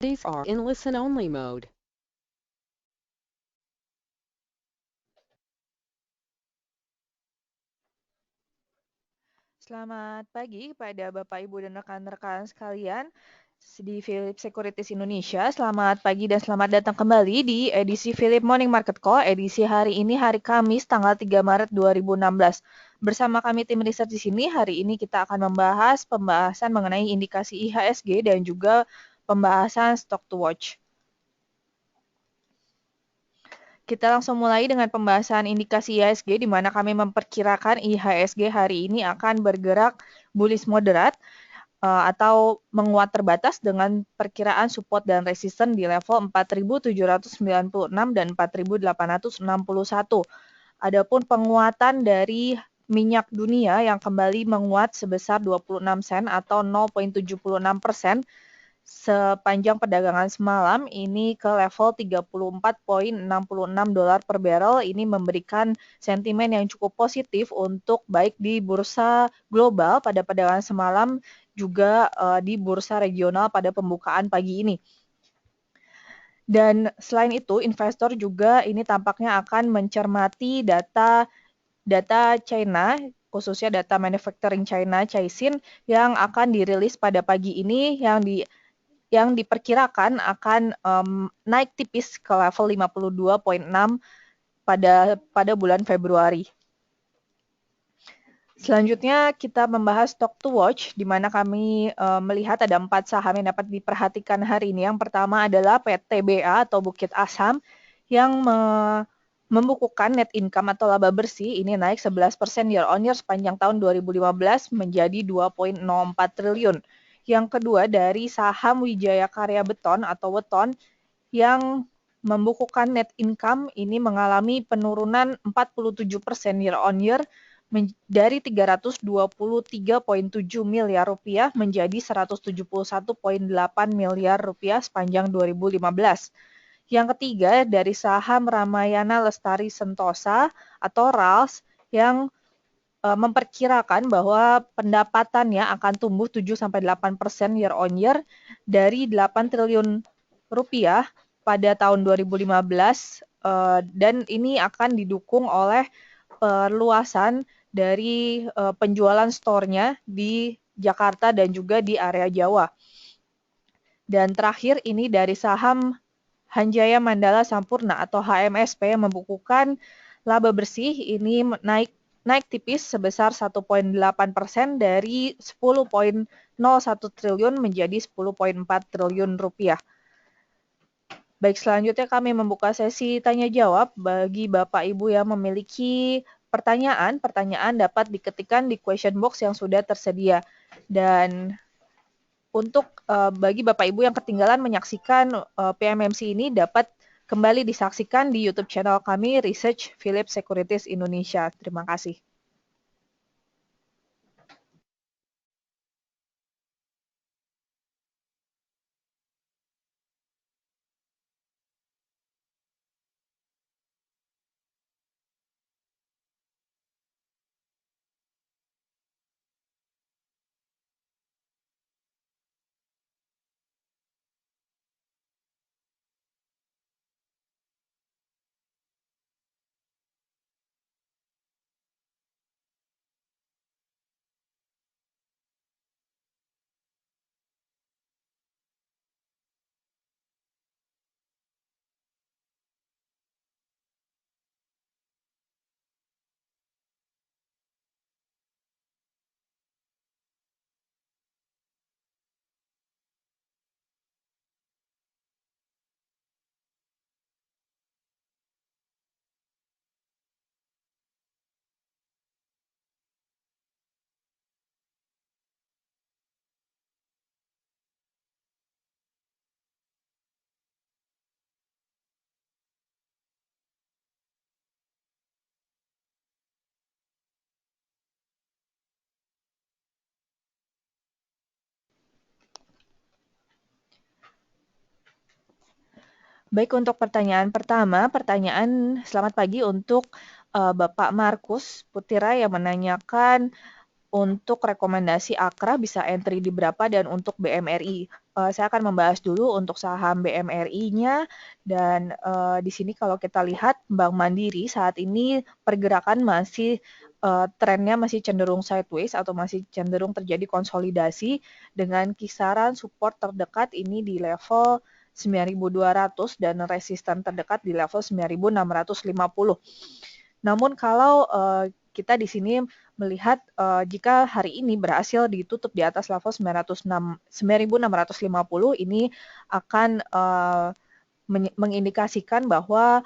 These are in listen-only mode. Selamat pagi kepada Bapak, Ibu, dan rekan-rekan sekalian di Philip Securities Indonesia. Selamat pagi dan selamat datang kembali di edisi Philip Morning Market Call, edisi hari ini hari Kamis tanggal 3 Maret 2016. Bersama kami tim riset di sini, hari ini kita akan membahas pembahasan mengenai indikasi IHSG dan juga pembahasan stock to watch. Kita langsung mulai dengan pembahasan indikasi IHSG di mana kami memperkirakan IHSG hari ini akan bergerak bullish moderat atau menguat terbatas dengan perkiraan support dan resisten di level 4.796 dan 4.861. Adapun penguatan dari minyak dunia yang kembali menguat sebesar 26 sen atau 0,76% sepanjang perdagangan semalam ini ke level 34,66 dolar per barrel. Ini memberikan sentimen yang cukup positif untuk baik di bursa global pada perdagangan semalam juga di bursa regional pada pembukaan pagi ini. Dan selain itu, investor juga ini tampaknya akan mencermati data China, khususnya data manufacturing China, Caixin, yang akan dirilis pada pagi ini yang diperkirakan akan naik tipis ke level 52,6 pada bulan Februari. Selanjutnya kita membahas stock to watch, di mana kami melihat ada 4 saham yang dapat diperhatikan hari ini. Yang pertama adalah PTBA atau Bukit Asam yang membukukan net income atau laba bersih ini naik 11% year on year sepanjang tahun 2015 menjadi 2,04 triliun. Yang kedua dari saham Wijaya Karya Beton atau Weton yang membukukan net income ini mengalami penurunan 47% year on year dari 323,7 miliar rupiah menjadi 171,8 miliar rupiah sepanjang 2015. Yang ketiga dari saham Ramayana Lestari Sentosa atau RALS yang memperkirakan bahwa pendapatannya akan tumbuh 7-8% year on year dari 8 triliun rupiah pada tahun 2015 dan ini akan didukung oleh perluasan dari penjualan store-nya di Jakarta dan juga di area Jawa. Dan terakhir ini dari saham Hanjaya Mandala Sampurna atau HMSP yang membukukan laba bersih ini naik tipis sebesar 1,8% dari 10,01 triliun menjadi 10,4 triliun rupiah. Baik, selanjutnya kami membuka sesi tanya jawab bagi Bapak Ibu yang memiliki pertanyaan dapat diketikkan di question box yang sudah tersedia. Dan untuk bagi Bapak Ibu yang ketinggalan menyaksikan PMMC ini dapat kembali disaksikan di YouTube channel kami Research Philip Securities Indonesia. Terima kasih. Baik, untuk pertanyaan pertama, selamat pagi untuk Bapak Markus Putira yang menanyakan untuk rekomendasi AKRA bisa entry di berapa dan untuk BMRI. Saya akan membahas dulu untuk saham BMRI-nya dan di sini kalau kita lihat Bank Mandiri saat ini pergerakan masih trennya masih cenderung sideways atau masih cenderung terjadi konsolidasi dengan kisaran support terdekat ini di level 9.200 dan resisten terdekat di level 9.650. Namun kalau kita di sini melihat jika hari ini berhasil ditutup di atas level 9.650 ini akan mengindikasikan bahwa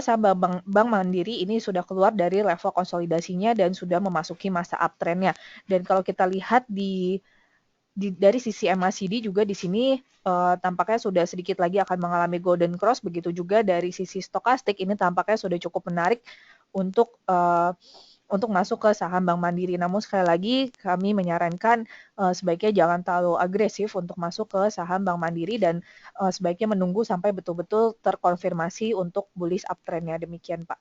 saham Bank Mandiri ini sudah keluar dari level konsolidasinya dan sudah memasuki masa uptrendnya. Dan kalau kita lihat dari sisi MACD juga di sini tampaknya sudah sedikit lagi akan mengalami golden cross, begitu juga dari sisi stokastik ini tampaknya sudah cukup menarik untuk masuk ke saham Bank Mandiri. Namun sekali lagi kami menyarankan sebaiknya jangan terlalu agresif untuk masuk ke saham Bank Mandiri dan sebaiknya menunggu sampai betul-betul terkonfirmasi untuk bullish uptrend-nya. Demikian, Pak.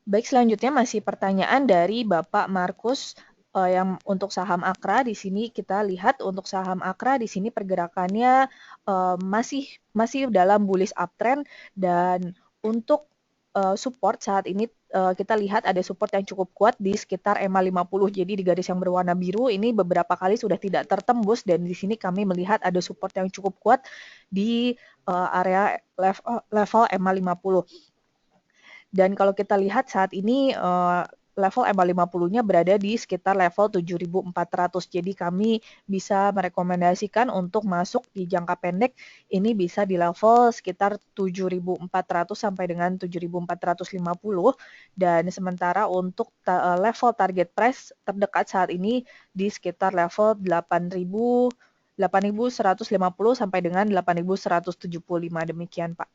Baik, selanjutnya masih pertanyaan dari Bapak Markus yang untuk saham AKRA. Di sini kita lihat untuk saham AKRA di sini pergerakannya masih dalam bullish uptrend dan untuk support saat ini kita lihat ada support yang cukup kuat di sekitar EMA 50. Jadi di garis yang berwarna biru ini beberapa kali sudah tidak tertembus dan di sini kami melihat ada support yang cukup kuat di area level EMA 50. Dan kalau kita lihat saat ini level EMA 50-nya berada di sekitar level 7.400. Jadi kami bisa merekomendasikan untuk masuk di jangka pendek ini bisa di level sekitar 7.400 sampai dengan 7.450 dan sementara untuk level target price terdekat saat ini di sekitar level 8.150 sampai dengan 8.175. Demikian, Pak.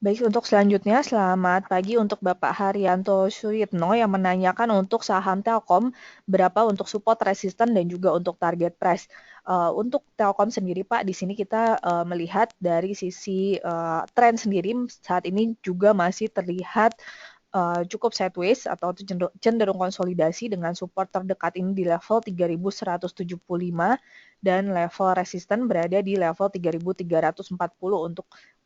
Baik, untuk selanjutnya, selamat pagi untuk Bapak Haryanto Suyitno yang menanyakan untuk saham Telkom, berapa untuk support resisten dan juga untuk target price. Untuk Telkom sendiri, Pak, di sini kita melihat dari sisi tren sendiri saat ini juga masih terlihat cukup sideways atau cenderung konsolidasi dengan support terdekat ini di level 3.175 dan level resisten berada di level 3.340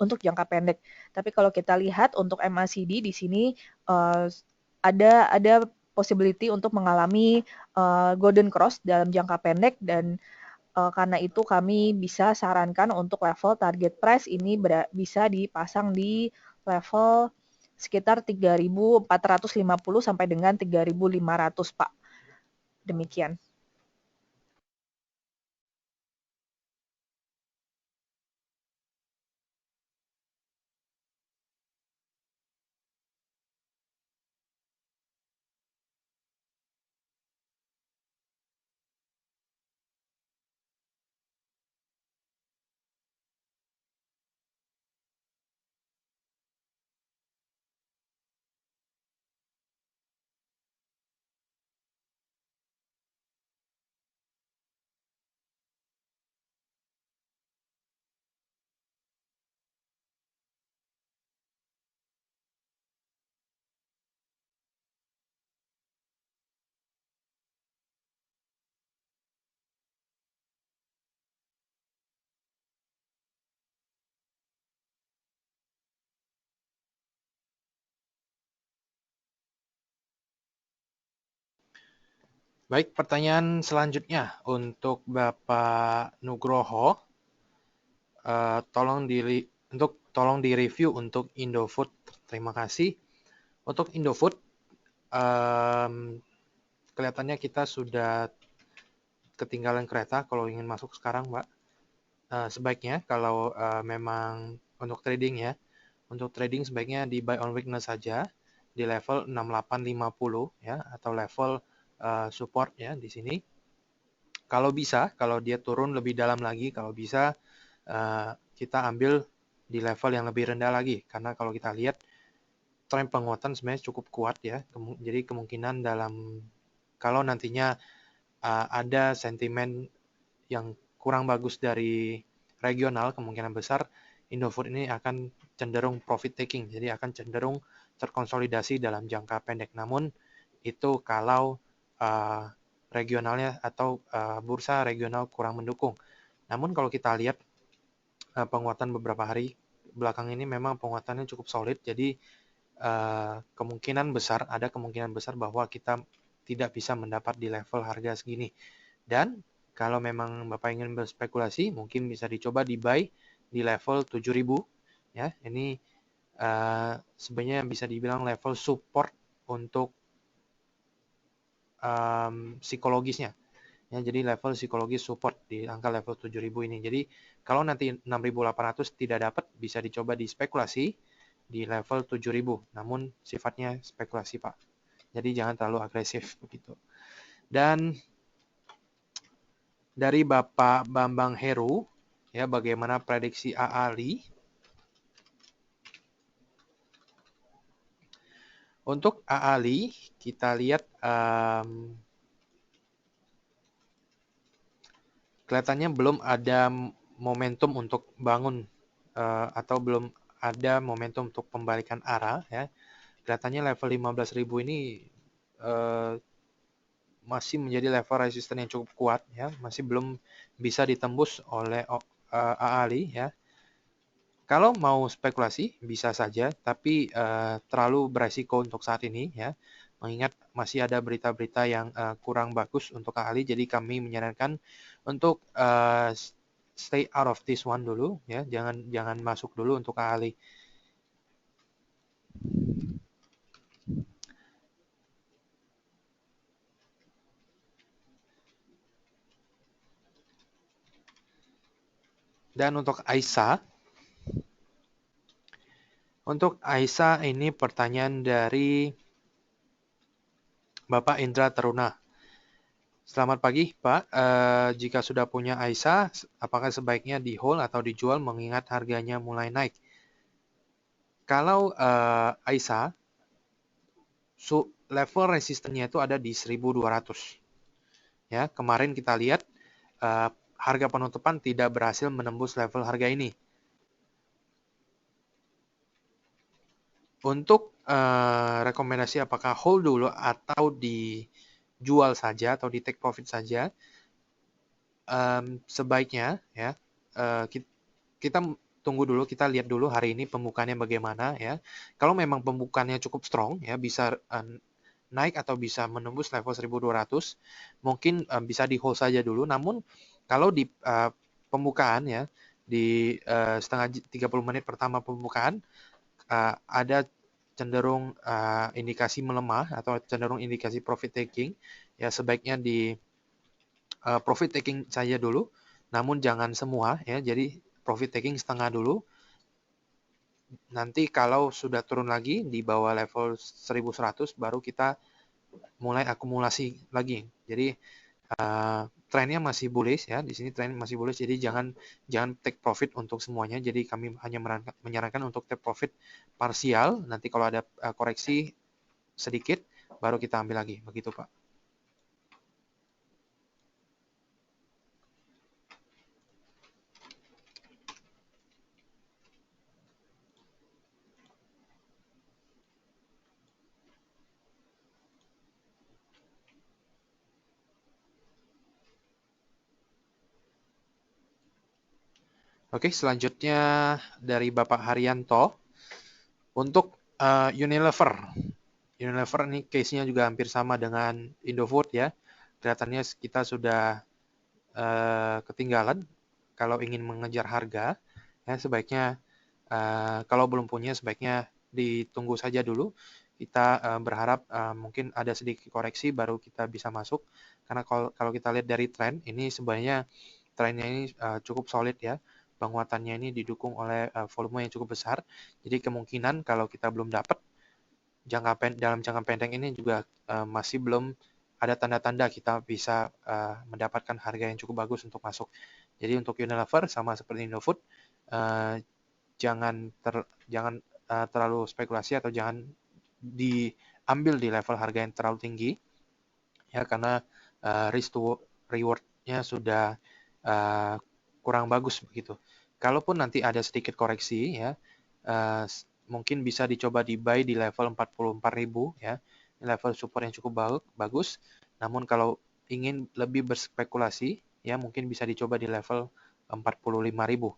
untuk jangka pendek. Tapi kalau kita lihat untuk MACD di sini ada possibility untuk mengalami golden cross dalam jangka pendek dan karena itu kami bisa sarankan untuk level target price ini bisa dipasang di level sekitar 3.450 sampai dengan 3.500, Pak. Demikian. Baik, pertanyaan selanjutnya untuk Bapak Nugroho, tolong direview untuk Indofood. Terima kasih. Untuk Indofood, kelihatannya kita sudah ketinggalan kereta kalau ingin masuk sekarang, Mbak. Sebaiknya kalau memang untuk trading ya, untuk trading sebaiknya di buy on weakness saja di level 6850 ya, atau level support ya di sini. Kalau bisa, kalau dia turun lebih dalam lagi, kalau bisa kita ambil di level yang lebih rendah lagi, karena kalau kita lihat tren penguatan sebenarnya cukup kuat ya. Jadi kemungkinan kalau nantinya ada sentimen yang kurang bagus dari regional, kemungkinan besar Indofood ini akan cenderung profit taking, jadi akan cenderung terkonsolidasi dalam jangka pendek. Namun itu kalau regionalnya atau bursa regional kurang mendukung. Namun kalau kita lihat penguatan beberapa hari belakang ini memang penguatannya cukup solid, jadi ada kemungkinan besar bahwa kita tidak bisa mendapat di level harga segini. Dan kalau memang Bapak ingin berspekulasi, mungkin bisa dicoba di buy di level 7.000 ya. Ini sebenarnya bisa dibilang level support untuk psikologisnya. Ya, jadi level psikologis support di angka level 7.000 ini. Jadi kalau nanti 6.800 tidak dapat, bisa dicoba di spekulasi di level 7.000. Namun sifatnya spekulasi, Pak. Jadi jangan terlalu agresif begitu. Dan dari Bapak Bambang Heru, ya, bagaimana prediksi AALI? Untuk AALI, kita lihat kelihatannya belum ada momentum untuk bangun atau belum ada momentum untuk pembalikan arah ya. Kelihatannya level 15.000 ini masih menjadi level resisten yang cukup kuat ya, masih belum bisa ditembus oleh AALI ya. Kalau mau spekulasi bisa saja, tapi terlalu beresiko untuk saat ini ya. Mengingat masih ada berita-berita yang kurang bagus untuk AALI, jadi kami menyarankan untuk stay out of this one dulu ya, jangan masuk dulu untuk AALI. Dan untuk Aisyah ini pertanyaan dari Bapak Indra Teruna. Selamat pagi, Pak. Jika sudah punya Aisyah, apakah sebaiknya di hold atau dijual mengingat harganya mulai naik? Kalau Aisyah, level resistennya itu ada di 1.200. Ya, kemarin kita lihat harga penutupan tidak berhasil menembus level harga ini. Untuk rekomendasi apakah hold dulu atau dijual saja atau di take profit saja, sebaiknya ya kita tunggu dulu, kita lihat dulu hari ini pembukaannya bagaimana ya. Kalau memang pembukaannya cukup strong ya, bisa naik atau bisa menembus level 1.200, mungkin bisa di hold saja dulu. Namun kalau di pembukaan ya, di setengah 30 menit pertama pembukaan ada cenderung indikasi melemah atau cenderung indikasi profit taking, ya sebaiknya di profit taking saja dulu, namun jangan semua ya. Jadi profit taking setengah dulu. Nanti kalau sudah turun lagi di bawah level 1.100 baru kita mulai akumulasi lagi. Jadi trennya masih bullish ya. Di sini tren masih bullish, jadi jangan take profit untuk semuanya. Jadi kami hanya menyarankan untuk take profit parsial. Nanti kalau ada koreksi sedikit baru kita ambil lagi. Begitu, Pak. Oke, selanjutnya dari Bapak Haryanto. Untuk Unilever. Unilever ini case-nya juga hampir sama dengan Indofood ya. kelihatannya kita sudah ketinggalan. Kalau ingin mengejar harga, ya sebaiknya kalau belum punya sebaiknya ditunggu saja dulu. Kita berharap mungkin ada sedikit koreksi baru kita bisa masuk. Karena kalau kita lihat dari tren, ini sebenarnya trennya ini cukup solid ya. Penguatannya ini didukung oleh volume yang cukup besar. Jadi kemungkinan kalau kita belum dapat dalam jangka pendek ini juga masih belum ada tanda-tanda kita bisa mendapatkan harga yang cukup bagus untuk masuk. Jadi untuk Unilever sama seperti Indofood, jangan terlalu spekulasi atau jangan diambil di level harga yang terlalu tinggi ya, karena risk to reward-nya sudah kurang bagus begitu. Kalaupun nanti ada sedikit koreksi ya, mungkin bisa dicoba di buy di level 44.000 ya, level support yang cukup bagus. Namun kalau ingin lebih berspekulasi ya, mungkin bisa dicoba di level 45.000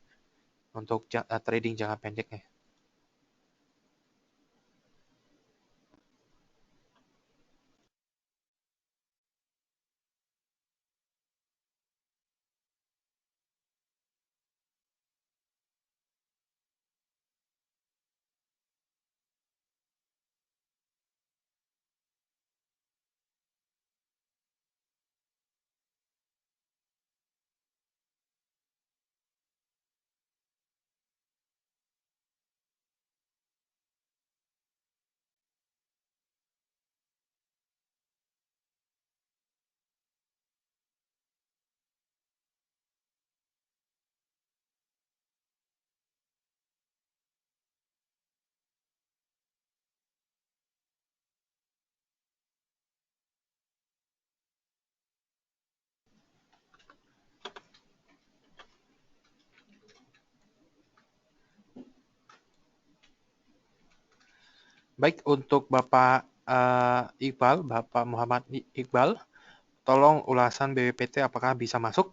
untuk trading jangka pendeknya. Baik, untuk Bapak Iqbal, Bapak Muhammad Iqbal, tolong ulasan BWPT apakah bisa masuk?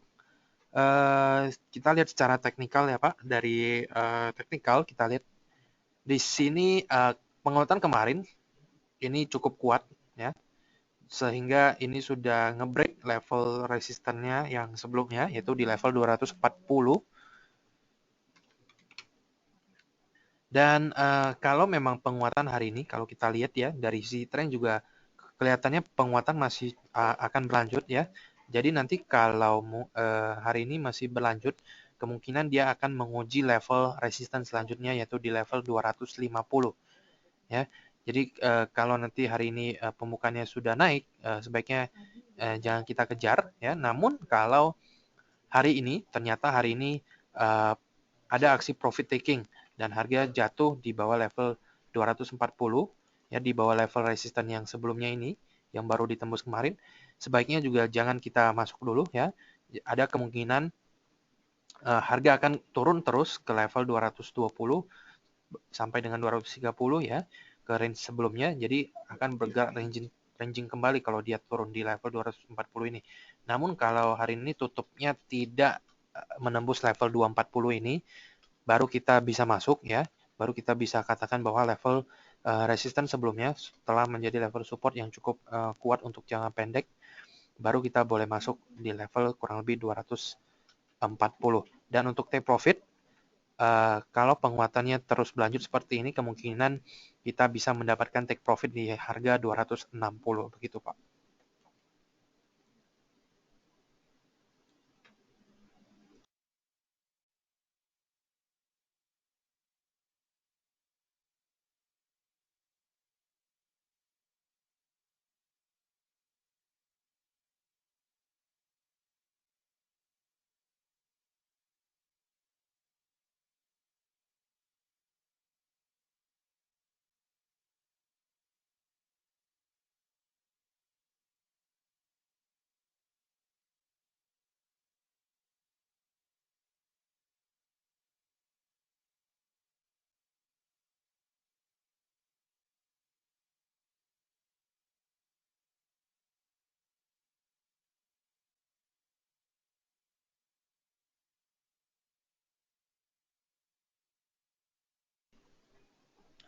Kita lihat secara teknikal ya Pak. Dari teknikal kita lihat di sini penguatan kemarin ini cukup kuat ya, sehingga ini sudah ngebreak level resistannya yang sebelumnya yaitu di level 240. Dan kalau memang penguatan hari ini, kalau kita lihat ya dari sisi tren juga kelihatannya penguatan masih akan berlanjut ya. Jadi nanti kalau hari ini masih berlanjut, kemungkinan dia akan menguji level resisten selanjutnya yaitu di level 250 ya. Jadi kalau nanti hari ini pembukaannya sudah naik, sebaiknya jangan kita kejar ya. Namun kalau hari ini ternyata hari ini ada aksi profit taking dan harga jatuh di bawah level 240 ya, di bawah level resisten yang sebelumnya ini yang baru ditembus kemarin, sebaiknya juga jangan kita masuk dulu ya. Ada kemungkinan harga akan turun terus ke level 220 sampai dengan 230 ya, ke range sebelumnya. Jadi akan bergerak ranging kembali kalau dia turun di level 240 ini. Namun kalau hari ini tutupnya tidak menembus level 240 ini, baru kita bisa masuk ya, baru kita bisa katakan bahwa level resisten sebelumnya telah menjadi level support yang cukup kuat untuk jangka pendek, baru kita boleh masuk di level kurang lebih 240. Dan untuk take profit, kalau penguatannya terus berlanjut seperti ini, kemungkinan kita bisa mendapatkan take profit di harga 260 begitu Pak.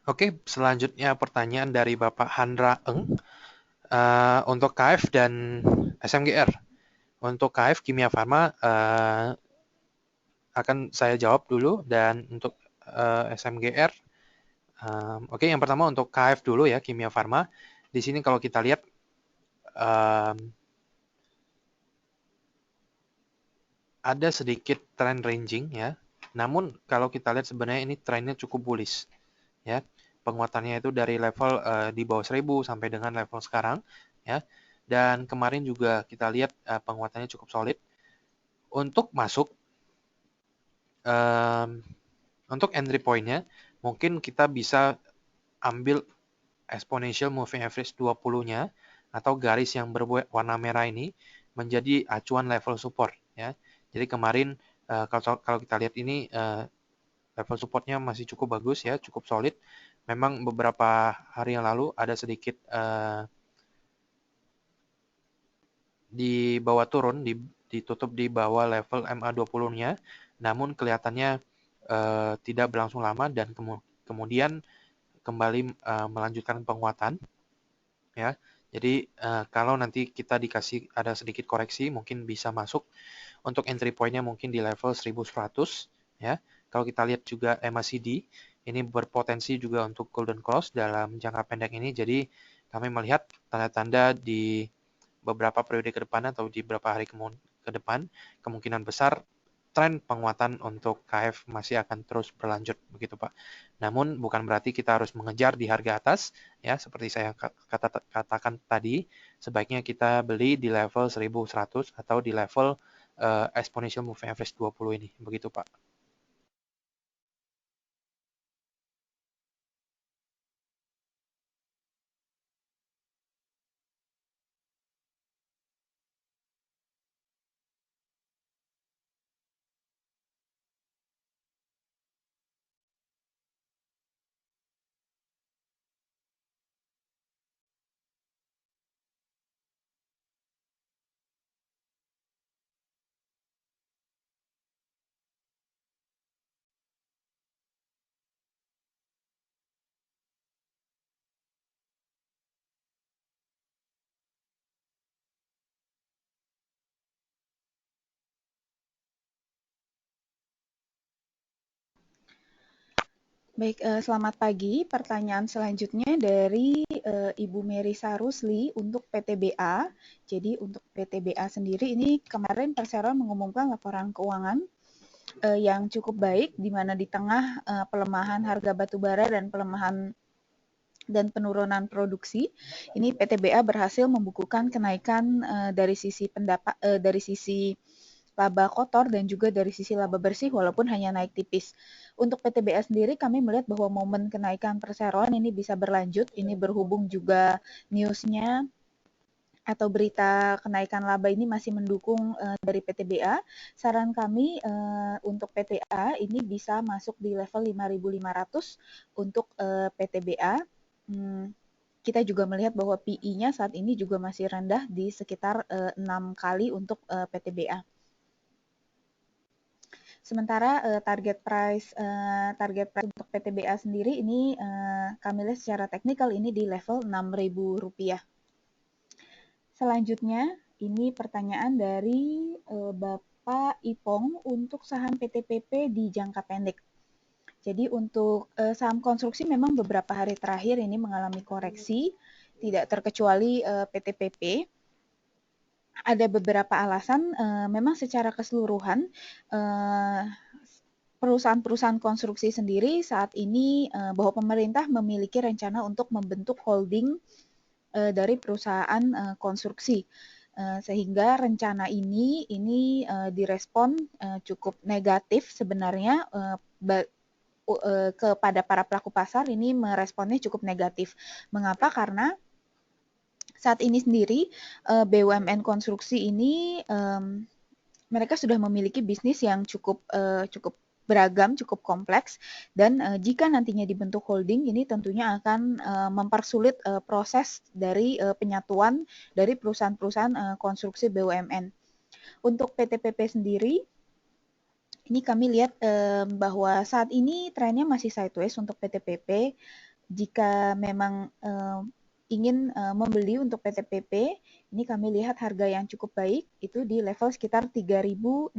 Oke, selanjutnya pertanyaan dari Bapak Handra Eng. Untuk KF dan SMGR. Untuk KF Kimia Farma akan saya jawab dulu, dan untuk SMGR, oke, yang pertama untuk KF dulu ya, Kimia Farma. Di sini kalau kita lihat ada sedikit trend ranging ya. Namun kalau kita lihat sebenarnya ini trennya cukup bullish ya. Penguatannya itu dari level di bawah 1000 sampai dengan level sekarang ya. Dan kemarin juga kita lihat penguatannya cukup solid. Untuk masuk untuk entry point-nya mungkin kita bisa ambil exponential moving average 20-nya atau garis yang berwarna merah ini menjadi acuan level support ya. Jadi kemarin kalau kita lihat ini level supportnya masih cukup bagus ya, cukup solid. Memang beberapa hari yang lalu ada sedikit di bawah turun, ditutup di bawah level MA20-nya, namun kelihatannya tidak berlangsung lama dan kemudian kembali melanjutkan penguatan ya. Jadi kalau nanti kita dikasih ada sedikit koreksi, mungkin bisa masuk untuk entry point-nya mungkin di level 1100 ya. Kalau kita lihat juga MACD ini berpotensi juga untuk golden cross dalam jangka pendek ini. Jadi kami melihat tanda-tanda di beberapa periode ke depan atau di beberapa hari ke depan kemungkinan besar tren penguatan untuk KF masih akan terus berlanjut begitu Pak. Namun bukan berarti kita harus mengejar di harga atas ya, seperti saya katakan tadi, sebaiknya kita beli di level 1100 atau di level exponential moving average 20 ini begitu Pak. Baik, selamat pagi. Pertanyaan selanjutnya dari Ibu Merisa Rusli untuk PTBA. Jadi untuk PTBA sendiri ini kemarin Perseroan mengumumkan laporan keuangan yang cukup baik, di mana di tengah pelemahan harga batubara dan pelemahan dan penurunan produksi, ini PTBA berhasil membukukan kenaikan dari sisi laba kotor dan juga dari sisi laba bersih walaupun hanya naik tipis. Untuk PTBA sendiri kami melihat bahwa momen kenaikan perseroan ini bisa berlanjut, ini berhubung juga newsnya atau berita kenaikan laba ini masih mendukung dari PTBA. Saran kami untuk PTA ini bisa masuk di level 5.500 untuk PTBA. Kita juga melihat bahwa PI-nya saat ini juga masih rendah di sekitar 6 kali untuk PTBA. Sementara target price untuk PTBA sendiri ini kami lihat secara teknikal ini di level Rp6.000. Selanjutnya ini pertanyaan dari Bapak Ipong untuk saham PTPP di jangka pendek. Jadi untuk saham konstruksi memang beberapa hari terakhir ini mengalami koreksi, tidak terkecuali PTPP. Ada beberapa alasan, memang secara keseluruhan perusahaan-perusahaan konstruksi sendiri saat ini bahwa pemerintah memiliki rencana untuk membentuk holding dari perusahaan konstruksi. Sehingga rencana ini direspon cukup negatif sebenarnya kepada para pelaku pasar, ini meresponnya cukup negatif. Mengapa? Karena saat ini sendiri BUMN konstruksi ini mereka sudah memiliki bisnis yang cukup beragam, cukup kompleks, dan jika nantinya dibentuk holding ini tentunya akan mempersulit proses dari penyatuan dari perusahaan-perusahaan konstruksi BUMN. Untuk PTPP sendiri, ini kami lihat bahwa saat ini trennya masih sideways untuk PTPP. Jika memang ingin membeli untuk PTPP, ini kami lihat harga yang cukup baik itu di level sekitar 3.640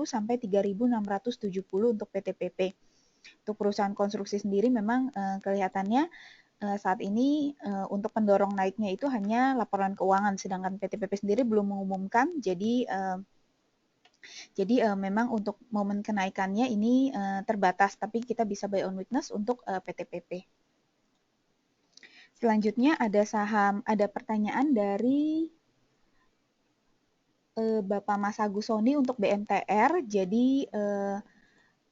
sampai 3.670 untuk PTPP. Untuk perusahaan konstruksi sendiri memang kelihatannya saat ini untuk pendorong naiknya itu hanya laporan keuangan, sedangkan PTPP sendiri belum mengumumkan. Jadi memang untuk momen kenaikannya ini terbatas, tapi kita bisa buy on weakness untuk PTPP. Selanjutnya ada pertanyaan dari Bapak Mas Agus Soni untuk BMTR. Jadi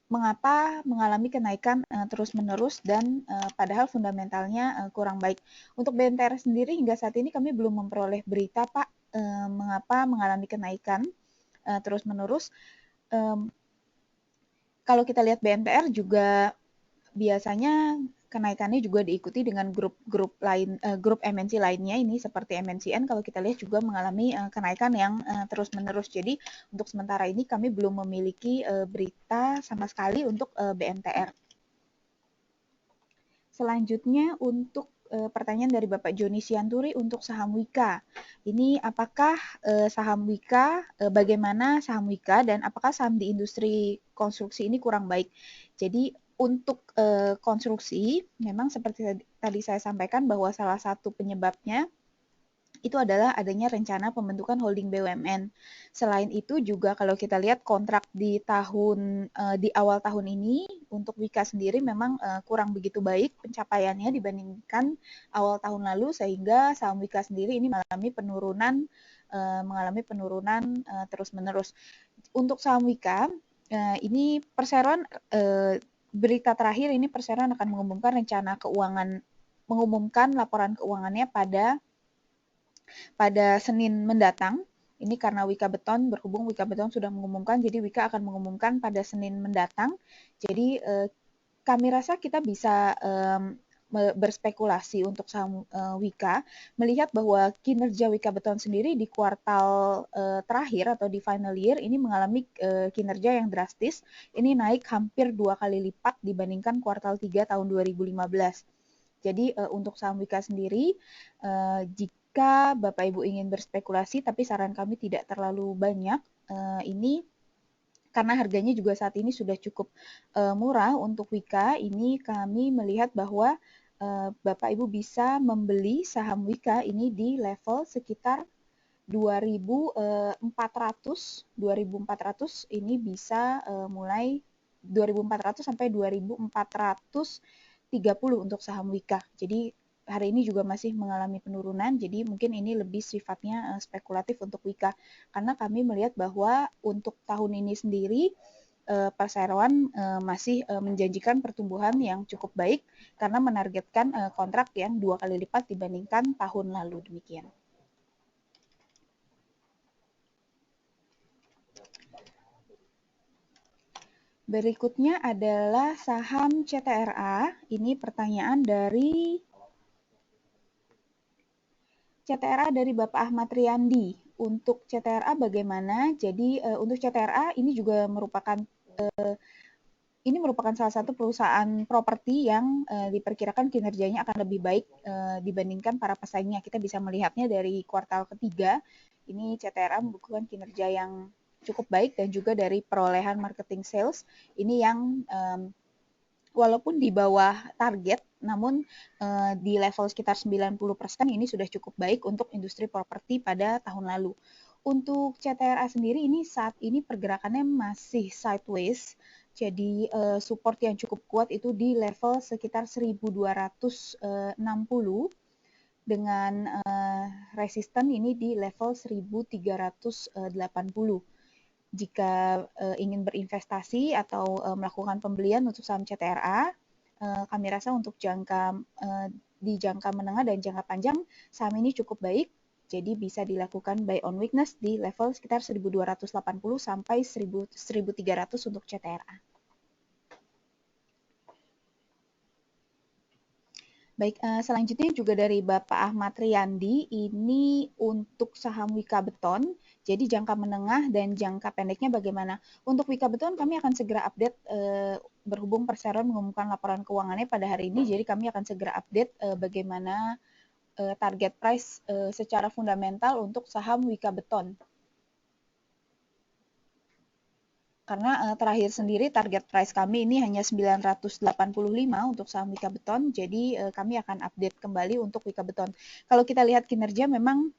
mengapa mengalami kenaikan terus-menerus dan padahal fundamentalnya kurang baik. Untuk BMTR sendiri hingga saat ini kami belum memperoleh berita, Pak, mengapa mengalami kenaikan terus-menerus. Kalau kita lihat BMTR juga biasanya kenaikannya juga diikuti dengan grup MNC lainnya, ini seperti MNCN kalau kita lihat juga mengalami kenaikan yang terus-menerus. Jadi untuk sementara ini kami belum memiliki berita sama sekali untuk BMTR. Selanjutnya untuk pertanyaan dari Bapak Joni Sianturi untuk saham Wika. Ini apakah saham Wika, bagaimana saham Wika dan apakah saham di industri konstruksi ini kurang baik? Jadi untuk konstruksi, memang seperti tadi saya sampaikan bahwa salah satu penyebabnya itu adalah adanya rencana pembentukan holding BUMN. Selain itu juga kalau kita lihat kontrak di awal tahun ini untuk Wika sendiri memang kurang begitu baik pencapaiannya dibandingkan awal tahun lalu, sehingga saham Wika sendiri ini mengalami penurunan terus-menerus. Untuk saham Wika ini perseroan berita terakhir ini perseroan akan mengumumkan laporan keuangannya pada Senin mendatang. Ini karena berhubung Wika Beton sudah mengumumkan, jadi Wika akan mengumumkan pada Senin mendatang. Jadi kami rasa kita bisa berspekulasi untuk saham Wika, melihat bahwa kinerja Wika Beton sendiri di kuartal terakhir atau di final year ini mengalami kinerja yang drastis. Ini naik hampir 2 kali lipat dibandingkan kuartal 3 tahun 2015. Jadi untuk saham Wika sendiri, jika Bapak Ibu ingin berspekulasi, tapi saran kami tidak terlalu banyak, ini karena harganya juga saat ini sudah cukup murah untuk Wika, ini kami melihat bahwa Bapak Ibu bisa membeli saham Wika ini di level sekitar 2.400 ini bisa mulai 2.400 sampai 2.430 untuk saham Wika. Jadi hari ini juga masih mengalami penurunan, jadi mungkin ini lebih sifatnya spekulatif untuk Wika, karena kami melihat bahwa untuk tahun ini sendiri perseroan masih menjanjikan pertumbuhan yang cukup baik karena menargetkan kontrak yang 2 kali lipat dibandingkan tahun lalu. Demikian. Berikutnya adalah saham CTRA. Ini pertanyaan dari CTRA dari Bapak Ahmad Riyandi. Untuk CTRA bagaimana? Jadi untuk CTRA ini juga merupakan salah satu perusahaan properti yang diperkirakan kinerjanya akan lebih baik dibandingkan para pesaingnya. Kita bisa melihatnya dari kuartal ketiga, ini CTRA membukukan kinerja yang cukup baik dan juga dari perolehan marketing sales ini yang walaupun di bawah target, namun di level sekitar 90% ini sudah cukup baik untuk industri properti pada tahun lalu. Untuk CTRA sendiri ini saat ini pergerakannya masih sideways, jadi support yang cukup kuat itu di level sekitar 1.260 dengan resisten ini di level 1.380. Jika ingin berinvestasi atau melakukan pembelian untuk saham CTRA, kami rasa untuk di jangka menengah dan jangka panjang saham ini cukup baik, jadi bisa dilakukan buy on weakness di level sekitar 1.280 sampai 1.300 untuk CTRA. Baik, selanjutnya juga dari Bapak Ahmad Riyandi, ini untuk saham Wika Beton. Jadi jangka menengah dan jangka pendeknya bagaimana? Untuk Wika Beton kami akan segera update berhubung perseroan mengumumkan laporan keuangannya pada hari ini, jadi kami akan segera update bagaimana target price secara fundamental untuk saham Wika Beton. Karena terakhir sendiri target price kami ini hanya 985 untuk saham Wika Beton, jadi kami akan update kembali untuk Wika Beton. Kalau kita lihat kinerja memang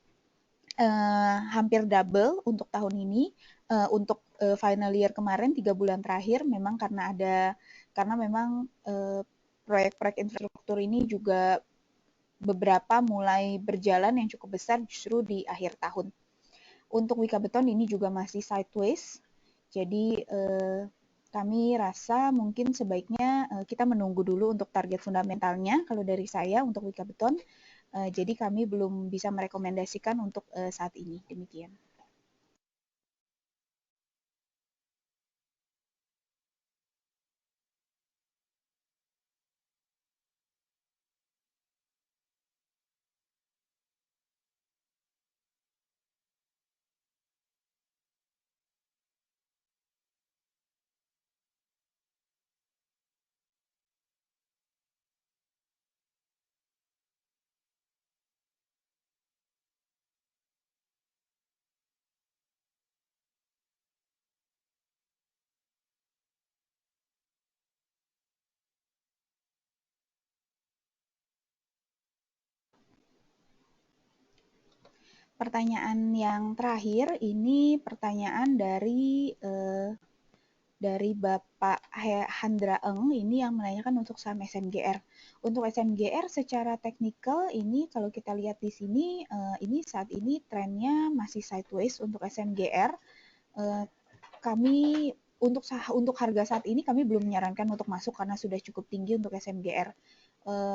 hampir double untuk tahun ini. Untuk final year kemarin 3 bulan terakhir memang karena memang proyek-proyek infrastruktur ini juga beberapa mulai berjalan yang cukup besar justru di akhir tahun. Untuk Wika Beton ini juga masih sideways. Jadi kami rasa mungkin sebaiknya kita menunggu dulu untuk target fundamentalnya kalau dari saya untuk Wika Beton. Jadi kami belum bisa merekomendasikan untuk saat ini. Demikian. Pertanyaan yang terakhir ini pertanyaan dari Bapak Handra Eng ini yang menanyakan untuk saham SMGR. Untuk SMGR secara teknikal ini kalau kita lihat di sini ini saat ini trennya masih sideways untuk SMGR. Kami untuk harga saat ini kami belum menyarankan untuk masuk karena sudah cukup tinggi untuk SMGR.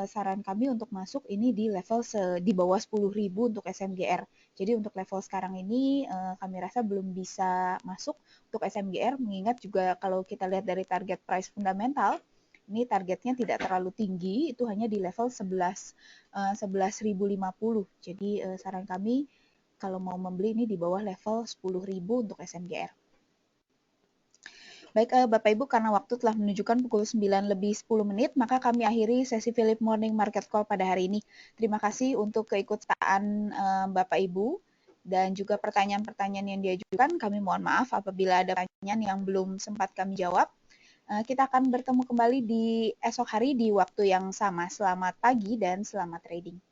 Saran kami untuk masuk ini di level di bawah 10.000 untuk SMGR. Jadi untuk level sekarang ini kami rasa belum bisa masuk untuk SMGR, mengingat juga kalau kita lihat dari target price fundamental, ini targetnya tidak terlalu tinggi, itu hanya di level 11.050. Jadi saran kami kalau mau membeli ini di bawah level 10.000 untuk SMGR. Baik, Bapak Ibu, karena waktu telah menunjukkan pukul 9 lebih 10 menit, maka kami akhiri sesi Philip Morning Market Call pada hari ini. Terima kasih untuk keikutsertaan Bapak Ibu dan juga pertanyaan-pertanyaan yang diajukan. Kami mohon maaf apabila ada pertanyaan yang belum sempat kami jawab. Kita akan bertemu kembali di esok hari di waktu yang sama. Selamat pagi dan selamat trading.